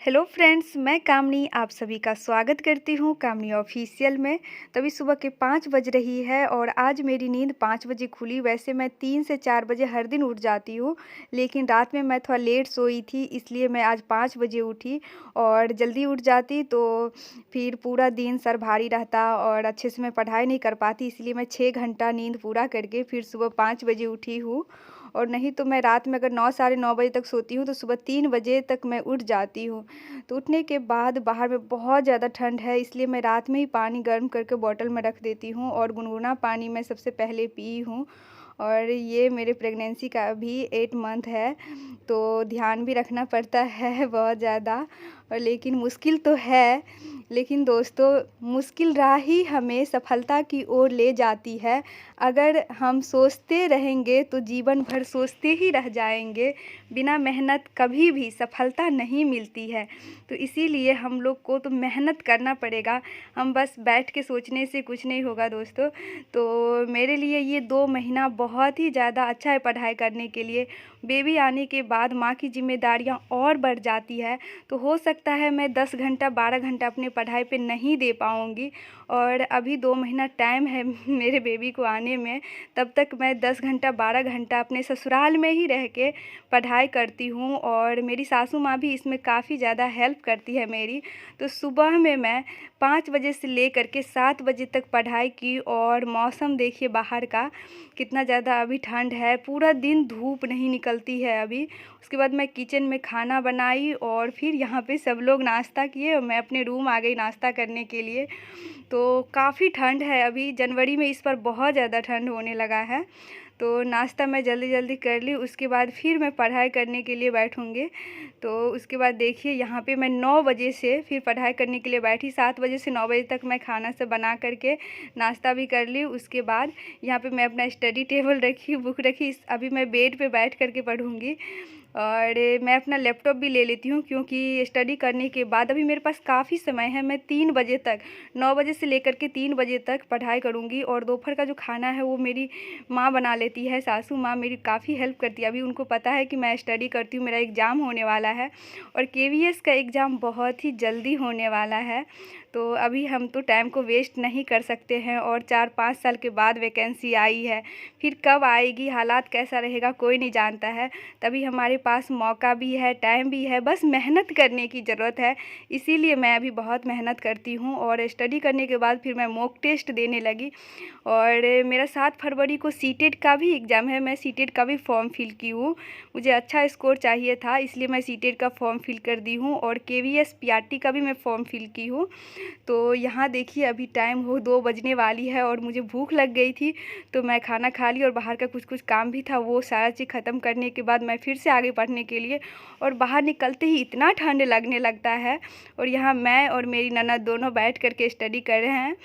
Hello friends, मैं कामनी आप सभी का स्वागत करती हूँ कामनी ऑफिशियल में। तभी सुबह के 5 बज रही है और आज मेरी नींद 5 बजे खुली। वैसे मैं 3 से 4 बजे हर दिन उठ जाती हूँ, लेकिन रात में मैं थोड़ा लेट सोई थी, इसलिए मैं आज 5 बजे उठी। और जल्दी उठ जाती तो फिर पूरा दिन सर भारी रहता और अच्छे से मैं पढ़ाई नहीं कर पाती, इसलिए मैं 6 घंटा नींद पूरा करके फिर सुबह 5 बजे उठी हूँ। और नहीं तो मैं रात में अगर 9 साढ़े 9 बजे तक सोती हूँ तो सुबह 3 बजे तक मैं उठ जाती हूँ। तो उठने के बाद बाहर में बहुत ज़्यादा ठंड है, इसलिए मैं रात में ही पानी गर्म करके बॉटल में रख देती हूँ और गुनगुना पानी मैं सबसे पहले पी हूँ। और ये मेरे प्रेगनेंसी का भी 8 मंथ है, तो ध्यान भी रखना पड़ता है बहुत ज़्यादा। और लेकिन मुश्किल तो है, लेकिन दोस्तों मुश्किल राह ही हमें सफलता की ओर ले जाती है। अगर हम सोचते रहेंगे तो जीवन भर सोचते ही रह जाएंगे। बिना मेहनत कभी भी सफलता नहीं मिलती है, तो इसीलिए हम लोग को तो मेहनत करना पड़ेगा। हम बस बैठ के सोचने से कुछ नहीं होगा दोस्तों। तो मेरे लिए ये 2 महीना बहुत ही ज़्यादा अच्छा है पढ़ाई करने के लिए। बेबी आने के बाद माँ की ज़िम्मेदारियाँ और बढ़ जाती है, तो हो सकता है मैं 10 घंटा 12 घंटा अपने पढ़ाई पे नहीं दे पाऊँगी। और अभी 2 महीना टाइम है मेरे बेबी को आने में, तब तक मैं 10 घंटा 12 घंटा अपने ससुराल में ही रह के पढ़ाई करती हूँ। और मेरी सासू माँ भी इसमें काफ़ी ज़्यादा हेल्प करती है मेरी। तो सुबह में मैं 5 बजे से लेकर के 7 बजे तक पढ़ाई की। और मौसम देखिए बाहर का कितना ज़्यादा अभी ठंड है, पूरा दिन धूप नहीं निकलती है अभी। उसके बाद मैं किचन में खाना बनाई और फिर यहाँ पे सब लोग नाश्ता किए और मैं अपने रूम आ गई नाश्ता करने के लिए। तो काफ़ी ठंड है अभी, जनवरी में इस पर बहुत ज़्यादा ठंड होने लगा है। तो नाश्ता मैं जल्दी जल्दी कर ली, उसके बाद फिर मैं पढ़ाई करने के लिए बैठूँगी। तो उसके बाद देखिए यहाँ पे मैं 9 बजे से फिर पढ़ाई करने के लिए बैठी। 7 बजे से 9 बजे तक मैं खाना सब बना करके नाश्ता भी कर ली। उसके बाद यहाँ पे मैं अपना स्टडी टेबल रखी, बुक रखी। अभी मैं बेड पे बैठ करके पढ़ूँगी। और मैं अपना लैपटॉप भी ले लेती हूँ, क्योंकि स्टडी करने के बाद अभी मेरे पास काफ़ी समय है। मैं 3 बजे तक, 9 बजे से लेकर के 3 बजे तक पढ़ाई करूँगी। और दोपहर का जो खाना है वो मेरी माँ बना लेती है, सासू माँ मेरी काफ़ी हेल्प करती है। अभी उनको पता है कि मैं स्टडी करती हूँ, मेरा एग्ज़ाम होने वाला है और केवीएस का एग्ज़ाम बहुत ही जल्दी होने वाला है। तो अभी हम तो टाइम को वेस्ट नहीं कर सकते हैं। और 4-5 साल के बाद वैकेंसी आई है, फिर कब आएगी, हालात कैसा रहेगा कोई नहीं जानता है। तभी हमारे पास मौका भी है, टाइम भी है, बस मेहनत करने की ज़रूरत है। इसीलिए मैं अभी बहुत मेहनत करती हूँ। और स्टडी करने के बाद फिर मैं मॉक टेस्ट देने लगी। और मेरा 7 फरवरी को सीटेट का भी एग्ज़ाम है, मैं सीटेट का भी फॉर्म फिल की हूँ। मुझे अच्छा स्कोर चाहिए था, इसलिए मैं सीटेट का फॉर्म फिल कर दी हूँ। और केवीएस पीआरटी का भी मैं फॉर्म फिल की हूँ। तो यहाँ देखिए अभी टाइम हो 2 बजने वाली है और मुझे भूख लग गई थी, तो मैं खाना खा ली। और बाहर का कुछ कुछ काम भी था, वो सारा चीज़ ख़त्म करने के बाद मैं फिर से आगे पढ़ने के लिए। और बाहर निकलते ही इतना ठंड लगने लगता है। और यहाँ मैं और मेरी ननद दोनों बैठ कर के स्टडी कर रहे हैं।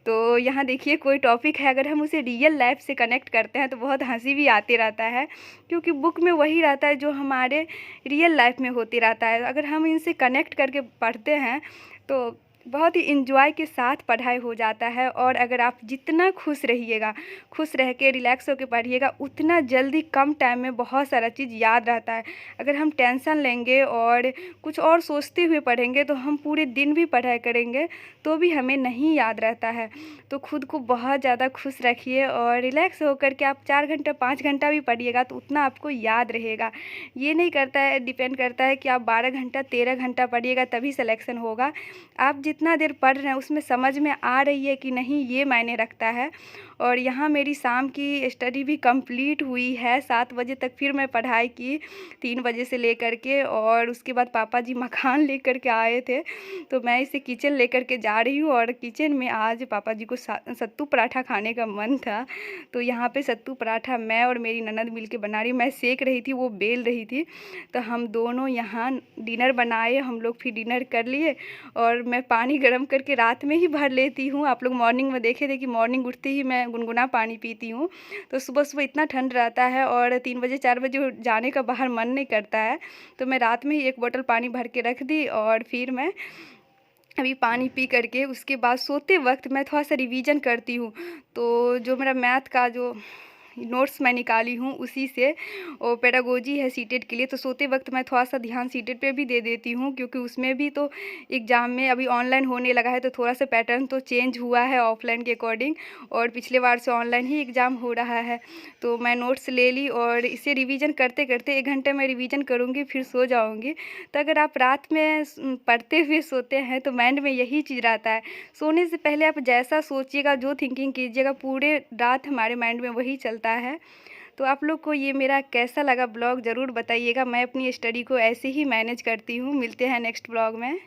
तो यहाँ देखिए कोई टॉपिक है, अगर हम उसे रियल लाइफ से कनेक्ट करते हैं तो बहुत हंसी भी आती रहता है, क्योंकि बुक में वही रहता है जो हमारे रियल लाइफ में होती रहता है। अगर हम इनसे कनेक्ट करके पढ़ते हैं तो बहुत ही इंजॉय के साथ पढ़ाई हो जाता है। और अगर आप जितना खुश रहिएगा, खुश रह के रिलैक्स होकर पढ़िएगा, उतना जल्दी कम टाइम में बहुत सारा चीज़ याद रहता है। अगर हम टेंशन लेंगे और कुछ और सोचते हुए पढ़ेंगे तो हम पूरे दिन भी पढ़ाई करेंगे तो भी हमें नहीं याद रहता है। तो खुद को बहुत ज़्यादा खुश रखिए और रिलैक्स होकर के आप 4 घंटा 5 घंटा भी पढ़िएगा तो उतना आपको याद रहेगा। ये नहीं करता है, डिपेंड करता है कि आप 12 घंटा 13 घंटा पढ़िएगा तभी सिलेक्शन होगा। आप जितना देर पढ़ रहे हैं उसमें समझ में आ रही है कि नहीं, ये मायने रखता है। और यहाँ मेरी शाम की स्टडी भी कंप्लीट हुई है। 7 बजे तक फिर मैं पढ़ाई की, 3 बजे से लेकर के। और उसके बाद पापा जी मखान लेकर के आए थे, तो मैं इसे किचन लेकर के जा रही हूँ। और किचन में आज पापा जी को सत्तू पराठा खाने का मन था, तो यहाँ पे सत्तू पराठा मैं और मेरी ननद मिल के बना रही। मैं सेक रही थी, वो बेल रही थी, तो हम दोनों यहाँ डिनर बनाए। हम लोग फिर डिनर कर लिए। और मैं पानी गर्म करके रात में ही भर लेती हूँ। आप लोग मॉर्निंग में देखे थे कि मॉर्निंग उठते ही मैं गुनगुना पानी पीती हूँ। तो सुबह सुबह इतना ठंड रहता है और 3 बजे 4 बजे जाने का बाहर मन नहीं करता है, तो मैं रात में ही 1 बोतल पानी भर के रख दी। और फिर मैं अभी पानी पी करके उसके बाद सोते वक्त मैं थोड़ा सा रिवीजन करती हूँ। तो जो मेरा मैथ का जो नोट्स मैं निकाली हूँ उसी से, और पेडागोजी है सीटेट के लिए, तो सोते वक्त मैं थोड़ा-सा ध्यान सीटेट पे भी दे देती हूँ, क्योंकि उसमें भी तो एग्ज़ाम में अभी ऑनलाइन होने लगा है, तो थोड़ा-सा पैटर्न तो चेंज हुआ है ऑफ़लाइन के अकॉर्डिंग, और पिछले बार से ऑनलाइन ही एग्ज़ाम हो रहा है। तो मैं नोट्स ले ली और इसे रिवीजन करते-करते 1 घंटे में रिवीजन करूँगी, फिर सो जाऊँगी। तो अगर आप रात में पढ़ते हुए सोते हैं तो माइंड में यही चीज़ रहता है। सोने से पहले आप जैसा सोचिएगा, जो थिंकिंग कीजिएगा, पूरे रात हमारे माइंड में वही चलता है। तो आप लोग को ये मेरा कैसा लगा ब्लॉग ज़रूर बताइएगा। मैं अपनी स्टडी को ऐसे ही मैनेज करती हूँ। मिलते हैं नेक्स्ट ब्लॉग में।